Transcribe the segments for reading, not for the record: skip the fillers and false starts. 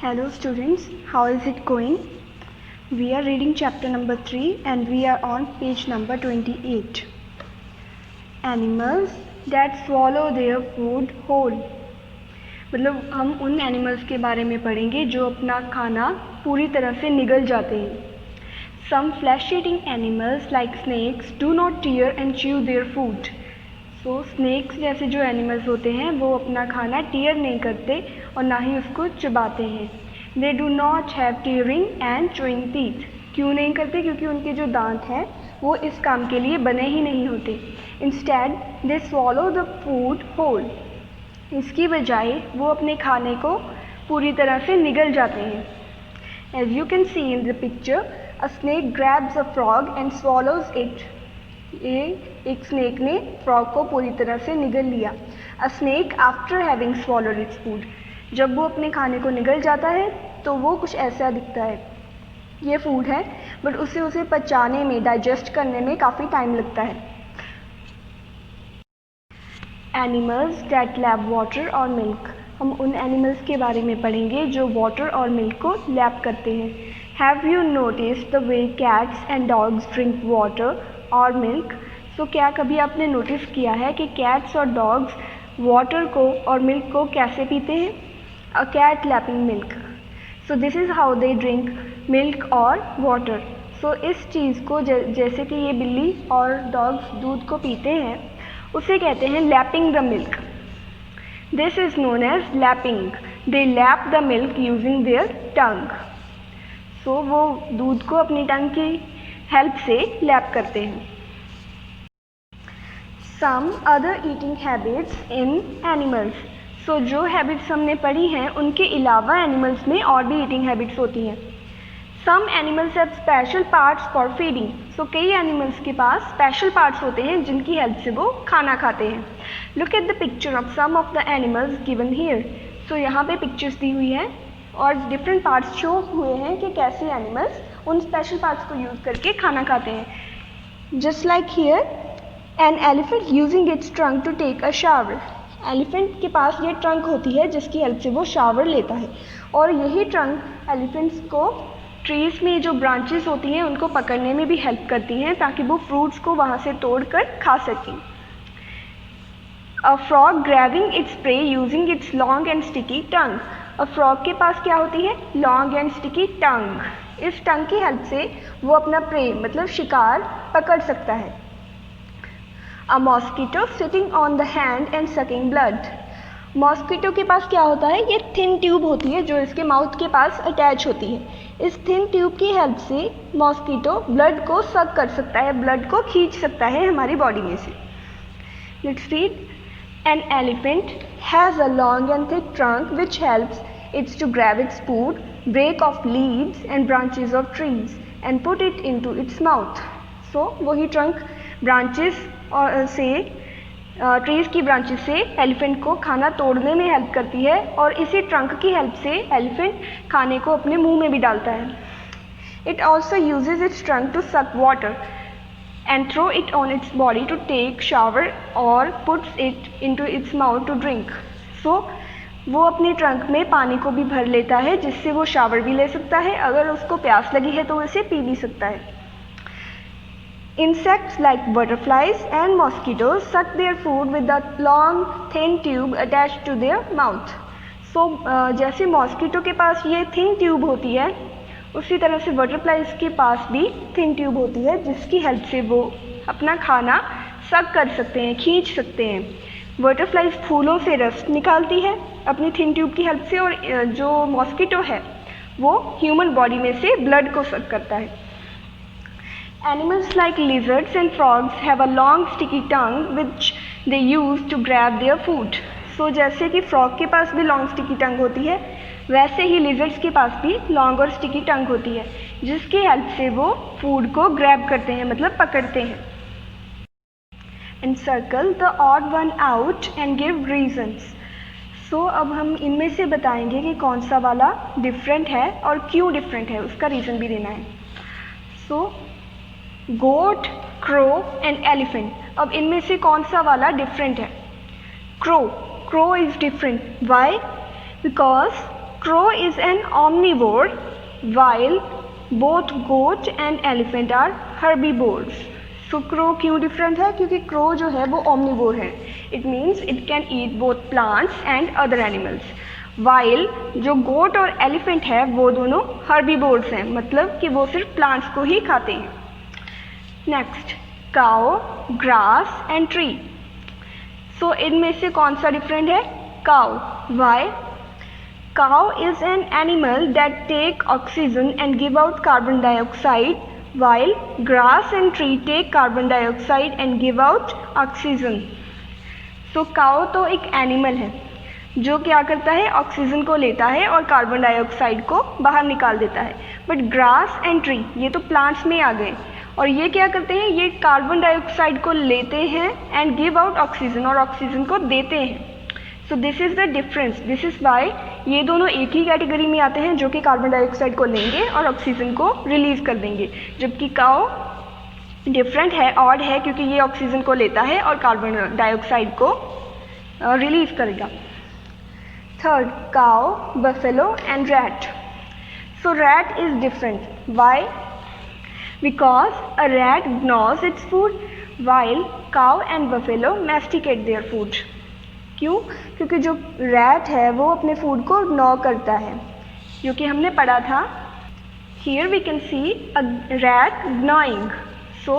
Hello students, how is it going? We are reading chapter number 3 and we are on page number 28. Animals that swallow their food whole. मतलब हम उन animals के बारे में पढ़ेंगे जो अपना खाना पूरी तरह से निगल जाते हैं. Some flesh-eating animals like snakes do not tear and chew their food. So snakes जैसे जो एनिमल्स होते हैं वो अपना खाना टीयर नहीं करते और ना ही उसको चबाते हैं. They do not have tearing and chewing teeth. क्यों नहीं करते? क्योंकि उनके जो दांत हैं वो इस काम के लिए बने ही नहीं होते. Instead they swallow the food whole. इसकी बजाय वो अपने खाने को पूरी तरह से निगल जाते हैं. As you can see in the picture, a snake grabs a frog and swallows it. ये एक स्नेक ने फ्रॉग को पूरी तरह से निगल लिया. अ snake after having swallowed its food. जब वो अपने खाने को निगल जाता है तो वो कुछ ऐसा दिखता है. ये फूड है बट उसे पचाने में, डाइजेस्ट करने में काफ़ी टाइम लगता है. एनिमल्स दैट लैप वाटर और मिल्क. हम उन एनिमल्स के बारे में पढ़ेंगे जो वाटर और मिल्क को लैप करते हैं. Have you noticed the way cats and dogs drink water और मिल्क? सो क्या कभी आपने नोटिस किया है कि कैट्स और डॉग्स वाटर को और मिल्क को कैसे पीते हैं? A cat lapping milk. So this is how they drink milk और वाटर. सो इस चीज़ को जैसे कि ये बिल्ली और डॉग्स दूध को पीते हैं उसे कहते हैं lapping the milk. This is known as lapping. They lap the milk using their tongue. So वो दूध को अपनी टंग की हेल्प से लैप करते हैं. Some other eating habits in animals. So जो हैबिट्स हमने पढ़ी हैं उनके अलावा एनिमल्स में और भी ईटिंग हैबिट्स होती हैं. Some animals have special parts for feeding. So कई एनिमल्स के पास स्पेशल पार्ट्स होते हैं जिनकी हेल्प से वो खाना खाते हैं. Look at the picture of some of the animals given here. So यहाँ पे पिक्चर्स दी हुई हैं और डिफरेंट पार्ट्स शो हुए हैं कि कैसे एनिमल्स उन स्पेशल पार्ट्स को यूज़ करके खाना खाते हैं. Just like here, an elephant using its trunk to take a shower. Elephant के पास ये ट्रंक होती है जिसकी हेल्प से वो शावर लेता है और यही ट्रंक एलिफेंट्स को ट्रीज़ में जो ब्रांचेस होती हैं उनको पकड़ने में भी हेल्प करती हैं ताकि वो फ्रूट्स को वहाँ से तोड़ कर खा सकें. A frog grabbing its prey using its long and sticky tongue. A frog के पास क्या होती है? Long and sticky tongue. इस टंग की हेल्प से वो अपना प्रे मतलब शिकार पकड़ सकता है. A mosquito sitting on the hand and sucking blood. Mosquito के पास क्या होता है? ये थिन ट्यूब होती है जो इसके माउथ के पास अटैच होती है. इस थिन ट्यूब की हेल्प से मॉस्किटो ब्लड को सक कर सकता है, ब्लड को खींच सकता है हमारी बॉडी में से. Let's read. An elephant has a long and thick trunk which helps it to grab its food, break off leaves and branches of trees and put it into its mouth. So वही trunk branches और से trees की branches से elephant को खाना तोड़ने में help करती है और इसी ट्रंक की हेल्प से एलिफेंट खाने को अपने मुंह में भी डालता है. It also uses its trunk to suck water and throw it on its body to take shower or puts it into its mouth to drink. So वो अपने ट्रंक में पानी को भी भर लेता है जिससे वो शावर भी ले सकता है. अगर उसको प्यास लगी है तो उसे पी भी सकता है. Insects like butterflies and mosquitoes suck their food with a long thin tube attached to their mouth. So जैसे मॉस्किटो के पास ये थिन ट्यूब होती है उसी तरह से बटरफ्लाइज के पास भी थिन ट्यूब होती है जिसकी हेल्प से वो अपना खाना सक कर सकते हैं, खींच सकते हैं. बटरफ्लाइज फूलों से रस निकालती है अपनी थिन ट्यूब की हेल्प से और जो मॉस्किटो है वो ह्यूमन बॉडी में से ब्लड को सक करता है. Animals like lizards and frogs have a long sticky tongue which they use to grab their food. So जैसे कि फ्रॉग के पास भी लॉन्ग स्टिकी टंग होती है वैसे ही लिजर्ड्स के पास भी लॉन्ग और स्टिकी टंग होती है जिसकी हेल्प से वो फूड को ग्रैब करते हैं मतलब पकड़ते हैं. And circle the odd one out and give reasons. So अब हम इनमें से बताएंगे कि कौन सा वाला डिफरेंट है और क्यों डिफरेंट है, उसका रीज़न भी देना है. सो गोट, क्रो एंड एलिफेंट. अब इनमें से कौन सा वाला डिफरेंट है? Crow. Crow is different. Why? Because Crow is an omnivore while both goat and elephant are herbivores. So crow क्यों डिफरेंट है? क्योंकि crow जो है वो omnivore है. It means it can eat both plants and other animals. While जो goat और elephant है वो दोनों herbivores हैं, मतलब कि वो सिर्फ plants को ही खाते हैं. Next, cow, grass and tree. So इनमें से कौन सा डिफरेंट है? Cow. Why? Cow is an animal that take oxygen and give out carbon dioxide, while grass and tree take carbon dioxide and give out oxygen. So cow तो एक animal है जो क्या करता है? ऑक्सीजन को लेता है और कार्बन डाइऑक्साइड को बाहर निकाल देता है. बट ग्रास एंड ट्री ये तो प्लांट्स में आ गए, और ये क्या करते हैं? ये कार्बन डाइऑक्साइड को लेते हैं एंड गिव आउट ऑक्सीजन, और ऑक्सीजन को देते हैं. सो this is the difference. This is why ये दोनों एक ही कैटेगरी में आते हैं जो कि कार्बन डाइऑक्साइड को लेंगे और ऑक्सीजन को रिलीज कर देंगे, जबकि काऊ डिफरेंट है, ऑड है, क्योंकि ये ऑक्सीजन को लेता है और कार्बन डाइऑक्साइड को रिलीज करेगा. Third, cow, buffalo and rat. So rat is different. Why? Because a rat gnaws its food while cow and buffalo masticate their food. क्यों? क्योंकि जो रैट है वो अपने फूड को गनॉ करता है, जो कि हमने पढ़ा था. Here we can see a rat gnawing. So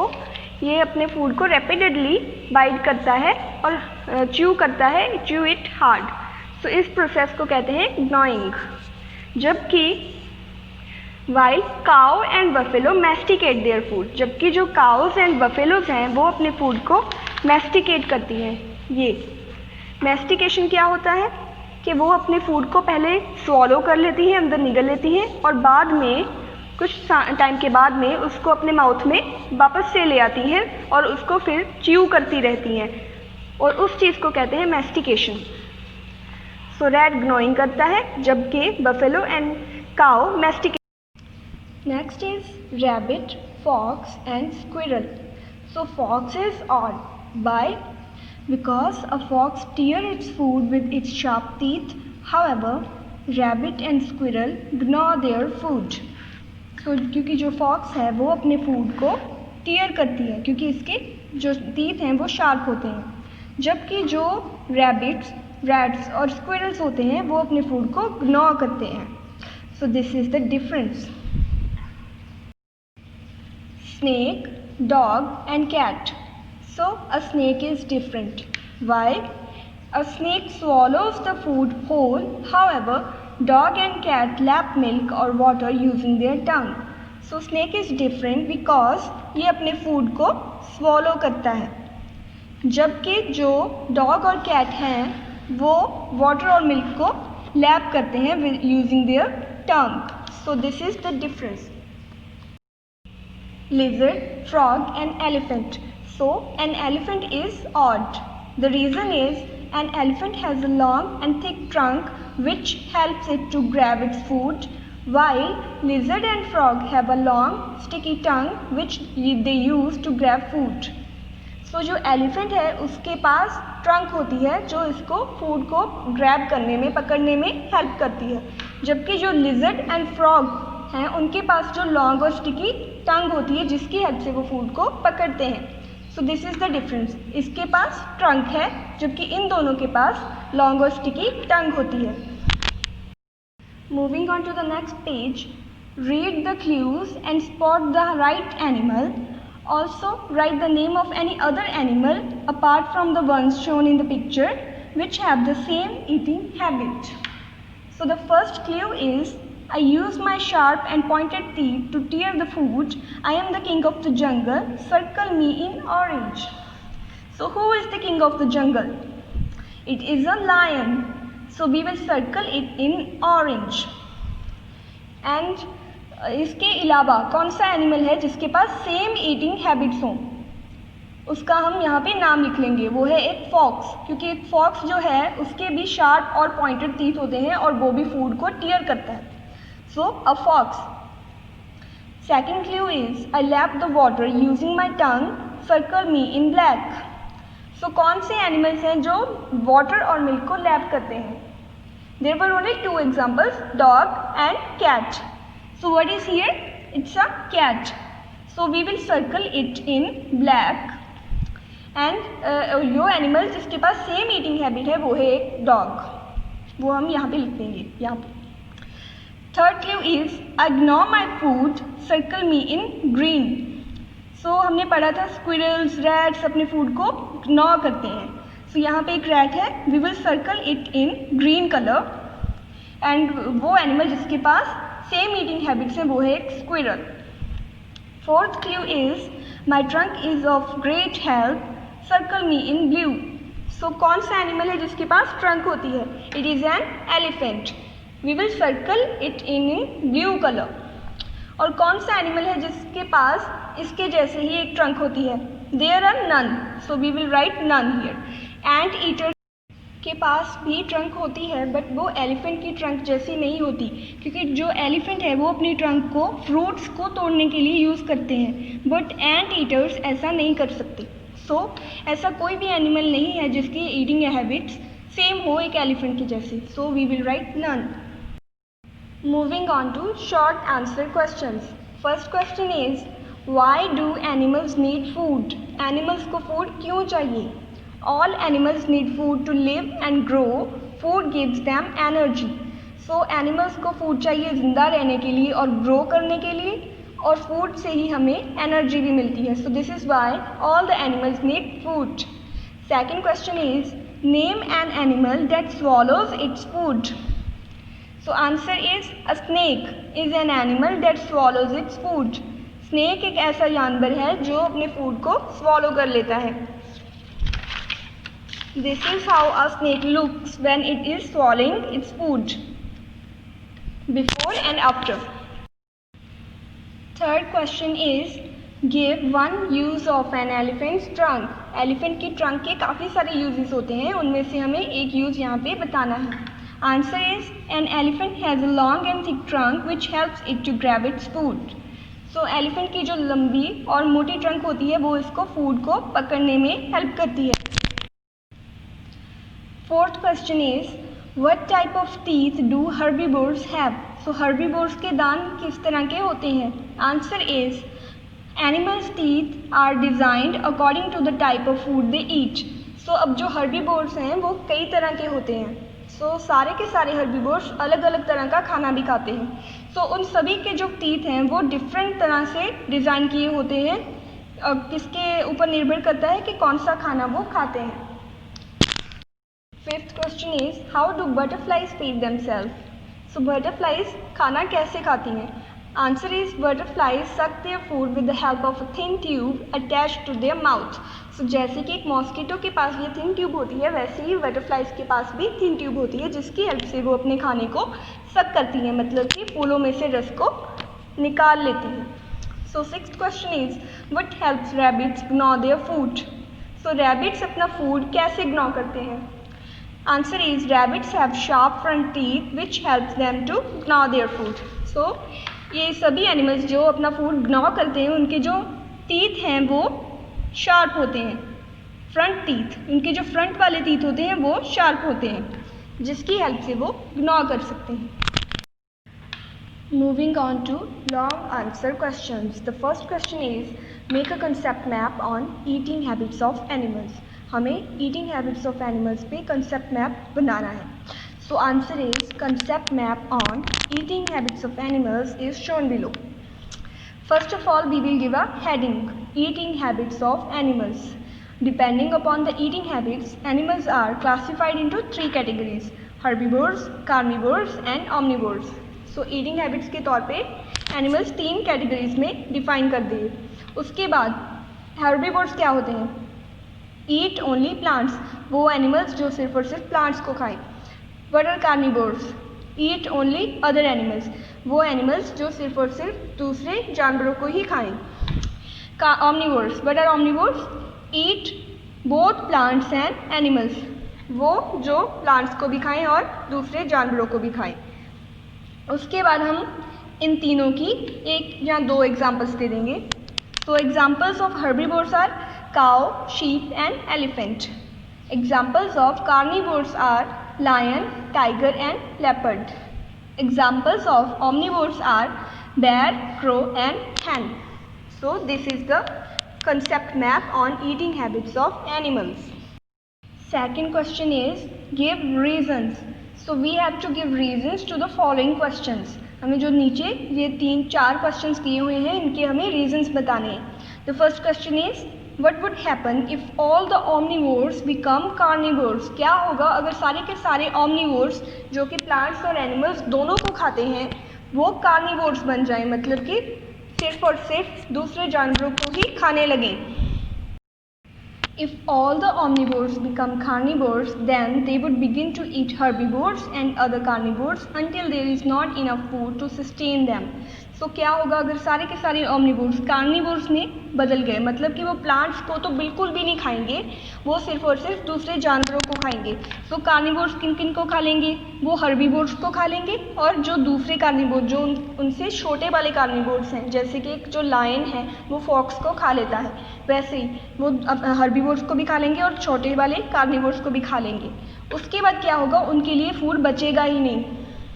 ये अपने फूड को रेपिडेडली बाइट करता है और च्यू करता है, च्यू इट हार्ड. सो इस प्रोसेस को कहते हैं gnawing. जबकि while cow and buffalo masticate their food, जबकि जो cows and buffaloes हैं वो अपने फूड को masticate करती हैं. ये mastication क्या होता है? कि वो अपने फूड को पहले swallow कर लेती हैं, अंदर निगल लेती हैं, और बाद में कुछ टाइम के बाद में उसको अपने माउथ में वापस से ले आती हैं और उसको फिर च्यू करती रहती हैं, और उस चीज़ को कहते हैं mastication. सो रैट ग्नोइंग करता है, जबकि buffalo and cow masticate. Next is rabbit, fox and squirrel. So fox is odd. Why? Because a fox tear its food with its sharp teeth. However, rabbit and squirrel gnaw their food. So क्योंकि जो fox है वो अपने food को tear करती है, क्योंकि इसके जो teeth हैं वो sharp होते हैं, जबकि जो rabbits, rats और squirrels होते हैं वो अपने food को gnaw करते हैं. So this is the difference. Snake, dog and cat. So a snake is different. Why? A snake swallows the food whole. However, dog and cat lap milk or water using their tongue. So snake is different because ये अपने food को swallow करता है, जबकि जो dog और cat हैं वो water और milk को lap करते हैं using their tongue. So this is the difference. Lizard, frog and elephant. So an elephant is odd. The reason is an elephant has a long and thick trunk which helps it to grab its food, while lizard and frog have a long sticky tongue which they use to grab food. So जो elephant है उसके पास trunk होती है जो इसको food को grab करने में, पकड़ने में help करती है, जबकि जो lizard and frog हैं उनके पास जो लॉन्ग और स्टिकी टंग होती है जिसकी हेल्प से वो फूड को पकड़ते हैं. सो दिस इज़ द डिफरेंस. इसके पास ट्रंक है जबकि इन दोनों के पास लॉन्ग और स्टिकी टंग होती है. Moving on to the next page, read the clues and spot the right animal. Also write the name of any other animal apart from the ones shown in the picture which have the same eating habit. So the first clue is I use my sharp and pointed teeth to tear the food. I am the king of the jungle. Circle me in orange. So who is the king of the jungle? It is a lion. So we will circle it in orange. And इसके अलावा कौन सा animal है जिसके पास same eating habits हों? उसका हम यहाँ पे नाम लिख लेंगे. वो है एक फॉक्स, क्योंकि एक फॉक्स जो है उसके भी शार्प और पॉइंटेड टीथ होते हैं और वो भी फूड को टीयर करता है. So a fox. Second clue is I lap the water using my tongue. Circle me in black. So कौन से एनिमल्स हैं जो वाटर और मिल्क को लैप करते हैं? There were only two examples, dog and cat. So what is here? It's a cat. So we will circle it in black. And जो animal जिसके पास सेम ईटिंग हैबिट है वो है एक डॉग, वो हम यहाँ पे लिख देंगे यहाँ पे. Third clue is ignore my food, circle me in green. So हमने पढ़ा था स्क्विरल्स, रैट्स अपने फूड को इग्नोर करते हैं. सो यहाँ पे एक रैट है, we will circle it in green colour. And वो एनिमल जिसके पास सेम ईटिंग हैबिट्स है वो है एक squirrel. Fourth clue is my trunk is of great help, circle me in blue. So कौन सा एनिमल है जिसके पास ट्रंक होती है? It is an elephant. We will circle it in blue colour. और कौन सा एनिमल है जिसके पास इसके जैसे ही एक ट्रंक होती है? There are none, so we will write none here. Ant eater के पास भी ट्रंक होती है बट वो एलिफेंट की ट्रंक जैसी नहीं होती, क्योंकि जो एलिफेंट है वो अपनी ट्रंक को फ्रूट्स को तोड़ने के लिए यूज़ करते हैं, बट एंट ईटर्स ऐसा नहीं कर सकते. सो ऐसा कोई भी एनिमल नहीं है जिसकी ईटिंग हैबिट्स सेम हो एक एलिफेंट की जैसे. So we will write none. Moving on to short answer questions. First question is why do animals need food? Animals को फूड क्यों चाहिए? All animals need food to live and grow. Food gives them energy. So animals को food चाहिए ज़िंदा रहने के लिए और grow करने के लिए, और food से ही हमें energy भी मिलती है. So this is why all the animals need food. Second question is name an animal that swallows its food. So answer is a snake is an animal that swallows its food. Snake एक ऐसा जानवर है जो अपने food को swallow कर लेता है. This is how a snake looks when it is swallowing its food, before and after. Third question is give one use of an elephant's trunk. Elephant की trunk के काफ़ी सारे uses होते हैं, उनमें से हमें एक use यहाँ पे बताना है. Answer is an elephant has a long and thick trunk which helps it to grab its food. So elephant की जो लंबी और मोटी trunk होती है वो इसको food को पकड़ने में help करती है. Fourth question is what type of teeth do herbivores have? So herbivores के दांत किस तरह के होते हैं? Answer is animals' teeth are designed according to the type of food they eat. So अब जो herbivores हैं वो कई तरह के होते हैं. So सारे के सारे herbivores अलग अलग तरह का खाना भी खाते हैं. So उन सभी के जो teeth हैं वो different तरह से डिज़ाइन किए होते हैं. किसके ऊपर निर्भर करता है कि कौन सा खाना वो खाते हैं. Fifth question is how do butterflies feed themselves? So butterflies खाना कैसे खाती हैं? Answer is butterflies suck their food with the help of a thin tube attached to their mouth. So जैसे कि एक मॉस्किटो के पास ये thin tube होती है, वैसे ही butterflies के पास भी thin tube होती है जिसकी हेल्प से वो अपने खाने को suck करती हैं, मतलब कि फूलों में से रस को निकाल लेती हैं. So sixth question is what helps rabbits gnaw their food? So rabbits अपना food कैसे gnaw करते हैं? Answer is rabbits have sharp front teeth which helps them to gnaw their food. So ये सभी animals जो अपना food gnaw करते हैं उनके जो teeth हैं वो sharp होते हैं. Front teeth, उनके जो front वाले teeth होते हैं वो sharp होते हैं जिसकी help से वो gnaw कर सकते हैं. Moving on to long answer questions. The first question is make a concept map on eating habits of animals. हमें ईटिंग हैबिट्स ऑफ एनिमल्स पे कंसेप्ट मैप बनाना है. So answer is concept map on eating habits of animals is shown below. First of all we will give a heading eating habits of animals. Depending upon the eating habits animals are classified into 3 categories, herbivores, carnivores and omnivores. So eating habits के तौर पे animals 3 categories में define कर दिए. उसके बाद herbivores क्या होते हैं? ईट ओनली प्लांट्स, वो एनिमल्स जो सिर्फ और सिर्फ प्लांट्स को खाएं. What are carnivores? Eat only other animals, वो एनिमल्स जो सिर्फ और सिर्फ दूसरे जानवरों को ही खाएं. Omnivores, what are omnivores? Eat both plants and animals, वो जो प्लांट्स को भी खाएं और दूसरे जानवरों को भी खाएं. उसके बाद हम इन तीनों की एक या दो एग्जाम्पल्स दे देंगे. तो examples of herbivores are cow, sheep and elephant. Examples of carnivores are lion, tiger and leopard. Examples of omnivores are bear, crow and hen. So this is the concept map on eating habits of animals. Second question is give reasons. So we have to give reasons to the following questions. हमें जो नीचे ये 3-4 questions दिए हुए हैं इनके हमें reasons बताने हैं. The first question is what would happen if all the omnivores become carnivores? क्या होगा अगर सारे के सारे omnivores जो कि plants और animals दोनों को खाते हैं वो carnivores बन जाएं, मतलब कि सिर्फ और सिर्फ दूसरे जानवरों को ही खाने लगें. If all the omnivores become carnivores, then they would begin to eat herbivores and other carnivores until there is not enough food to sustain them. So क्या होगा अगर सारे के सारे omnivores carnivores में बदल गए, मतलब कि वो plants को तो बिल्कुल भी नहीं खाएंगे, वो सिर्फ और सिर्फ दूसरे जानवरों को खाएंगे. तो carnivores किन किन को खा लेंगे? वो herbivores को खा लेंगे और जो दूसरे carnivores जो उनसे छोटे वाले carnivores हैं, जैसे कि जो lion है वो fox को खा लेता है, वैसे ही वो herbivores को भी खा लेंगे और छोटे वाले carnivores को भी खा लेंगे. उसके बाद क्या होगा, उनके लिए फूड बचेगा ही नहीं,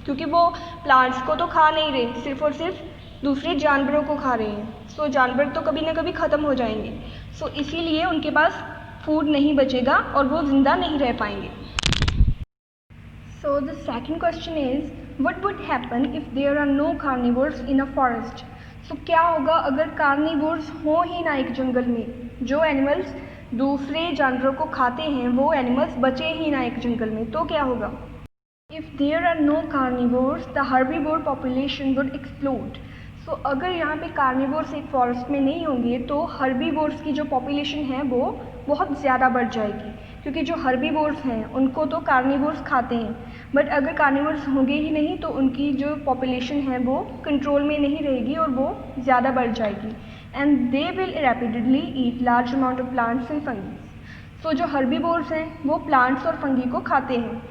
क्योंकि वो प्लांट्स को तो खा नहीं रहे, सिर्फ और सिर्फ दूसरे जानवरों को खा रहे हैं. सो जानवर तो कभी ना कभी ख़त्म हो जाएंगे. सो इसीलिए उनके पास फूड नहीं बचेगा और वो ज़िंदा नहीं रह पाएंगे. So the second question is what would happen if there are no carnivores in a forest. So क्या होगा अगर कार्निवोर्स हो ही ना एक जंगल में, जो एनिमल्स दूसरे जानवरों को खाते हैं वो एनिमल्स बचे ही ना एक जंगल में, तो क्या होगा? If there are no carnivores, the herbivore population would explode. So अगर यहाँ पे कार्निवोर्स एक फॉरेस्ट में नहीं होंगे तो हर्बीवोर्स की जो पॉपुलेशन है वो बहुत ज़्यादा बढ़ जाएगी, क्योंकि जो हर्बीवोर्स हैं उनको तो कार्निवोर्स खाते हैं, बट अगर कार्निवोर्स होंगे ही नहीं तो उनकी जो पॉपुलेशन है वो कंट्रोल में नहीं रहेगी और वो ज़्यादा बढ़ जाएगी. And they will rapidly eat large amount of plants and fungi. So जो हर्बीवोर्स हैं वो प्लांट्स और फंगी को खाते हैं,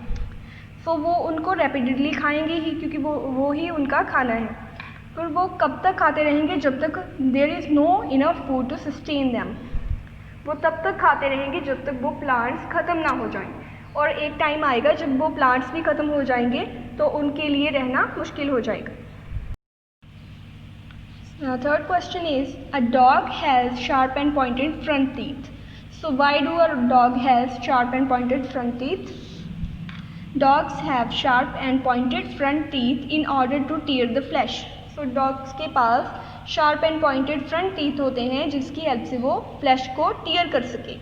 सो वो उनको रैपिडली खाएंगे ही, क्योंकि वो ही उनका खाना है. पर वो कब तक खाते रहेंगे? जब तक there is no enough food to sustain them. वो तब तक खाते रहेंगे जब तक वो प्लांट्स ख़त्म ना हो जाएं, और एक टाइम आएगा जब वो प्लांट्स भी ख़त्म हो जाएंगे तो उनके लिए रहना मुश्किल हो जाएगा. Third question is a dog has sharp and pointed front teeth. So why do a dog has sharp and pointed front teeth? Dogs have sharp and pointed front teeth in order to tear the flesh. So dogs के पास sharp and pointed front teeth होते हैं जिसकी help से वो flesh को tear कर सके.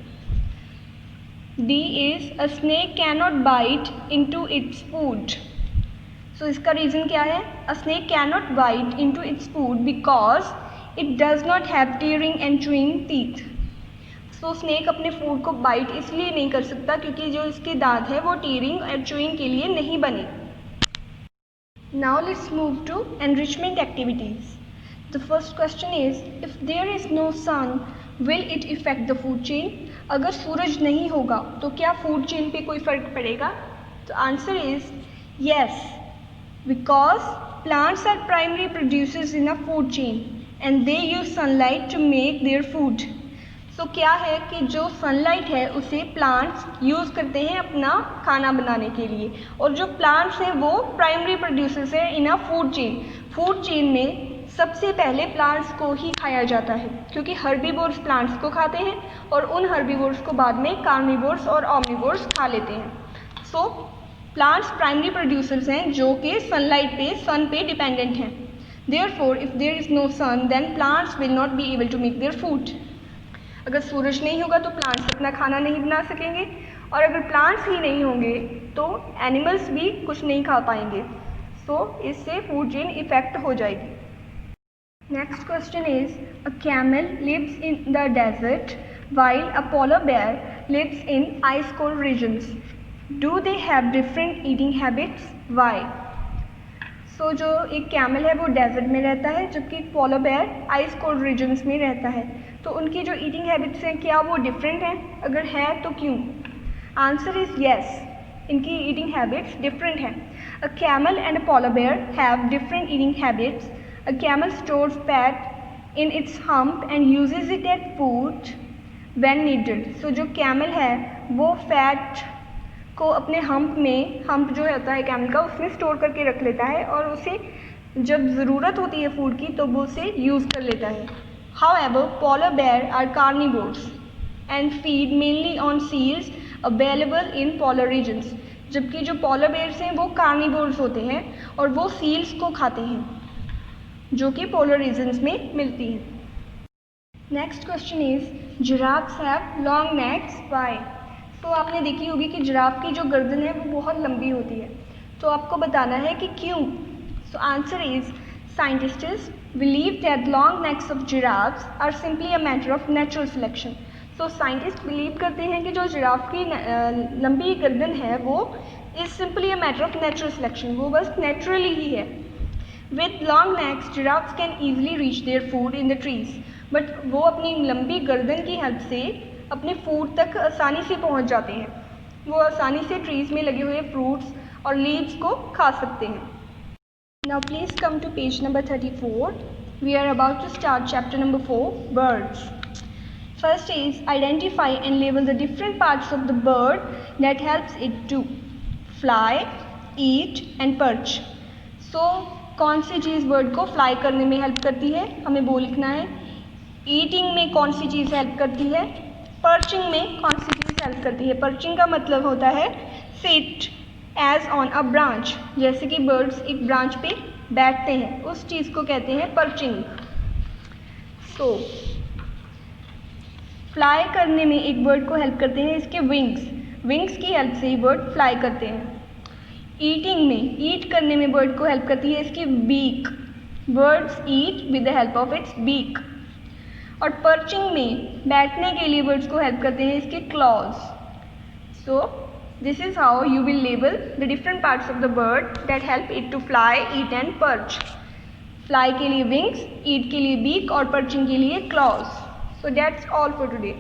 D is a snake cannot bite into its food. So इसका रीज़न क्या है? A snake cannot bite into its food because it does not have tearing and chewing teeth. तो स्नेक अपने फूड को bite इसलिए नहीं कर सकता क्योंकि जो इसके दांत है वो टीयरिंग और च्यूइंग के लिए नहीं बने. Now let's move to enrichment activities. The first question is if there is no sun will it effect the food chain. अगर सूरज नहीं होगा तो क्या फूड चेन पे कोई फ़र्क पड़ेगा? तो answer is yes, because plants are primary producers in a food chain and they use sunlight to make their food. तो क्या है कि जो सनलाइट है उसे प्लांट्स यूज़ करते हैं अपना खाना बनाने के लिए, और जो प्लांट्स हैं वो प्राइमरी प्रोड्यूसर्स हैं in a food chain. Food chain में सबसे पहले प्लांट्स को ही खाया जाता है, क्योंकि हर्बीवोर्स प्लांट्स को खाते हैं और उन हर्बीवोर्स को बाद में कार्निवोर्स और ओमनिवोर्स खा लेते हैं. सो प्लांट्स प्राइमरी प्रोड्यूसर्स हैं जो कि सन पे डिपेंडेंट हैं. Therefore if there is no sun then plants will not be able to make their food. अगर सूरज नहीं होगा तो प्लांट्स अपना खाना नहीं बना सकेंगे, और अगर प्लांट्स ही नहीं होंगे तो एनिमल्स भी कुछ नहीं खा पाएंगे. सो इससे फूड चेन इफेक्ट हो जाएगी. Next question is a camel lives in the desert while a polar bear lives in ice cold regions. Do they have different eating habits? Why? So जो एक कैमल है वो डेजर्ट में रहता है जबकि एक polar bear ice cold regions में रहता है. तो उनकी जो ईटिंग हैबिट्स हैं क्या वो डिफरेंट हैं? अगर है तो क्यों? आंसर इज़ येस, इनकी ईटिंग हैबिट्स डिफरेंट हैं. A camel and a polar bear have different eating habits. A camel stores fat in its hump and uses it at food when needed. So जो camel है वो fat को अपने hump जो होता है camel का, उसमें स्टोर करके रख लेता है और उसे जब ज़रूरत होती है फूड की तो वो उसे यूज़ कर लेता है. However, polar bear are carnivores and feed mainly on seals available in polar regions. जबकि जो polar bears हैं वो carnivores होते हैं और वो seals को खाते हैं जो कि polar regions में मिलती हैं. Next question is giraffes have long necks. Why? तो आपने देखी होगी कि जिराफ की जो गर्दन है वो बहुत लंबी होती है, तो आपको बताना है कि क्यों. So answer is scientists believe that long necks of giraffes are simply a matter of natural selection. So scientists believe करते हैं कि जो जिराफ की लंबी गर्दन है वो is simply a matter of natural selection, वो बस naturally ही है. With long necks, giraffes can easily reach their food in the trees. But वो अपनी लंबी गर्दन की हेल्प से अपने फूड तक आसानी से पहुंच जाते हैं. वो आसानी से ट्रीज में लगे हुए फ्रूट्स और लीव्स को खा सकते हैं. Now please come to page number 34. We are about to start chapter number 4, birds. First is identify and label the different parts of the bird that helps it to fly, eat and perch. So कौन सी चीज़ bird को fly करने में help करती है, हमें वो लिखना है. ईटिंग में कौन सी चीज़ हेल्प करती है, पर्चिंग में कौन सी चीज़ हेल्प करती है. पर्चिंग का मतलब होता है sit edge on a branch, जैसे कि बर्ड्स एक ब्रांच पे बैठते हैं, उस चीज़ को कहते हैं पर्चिंग. सो फ्लाई करने में एक बर्ड को हेल्प करते हैं इसके विंग्स की हेल्प से ही बर्ड फ्लाई करते हैं. ईटिंग में ईट करने में बर्ड को हेल्प करती है इसकी beak, birds eat with the help of its beak. और पर्चिंग में बैठने के लिए बर्ड्स को हेल्प करते हैं इसके claws. So this is how you will label the different parts of the bird that help it to fly, eat and perch. Fly के लिए विंग्स, ईट के लिए बीक और पर्चिंग के लिए clause. So that's all for today.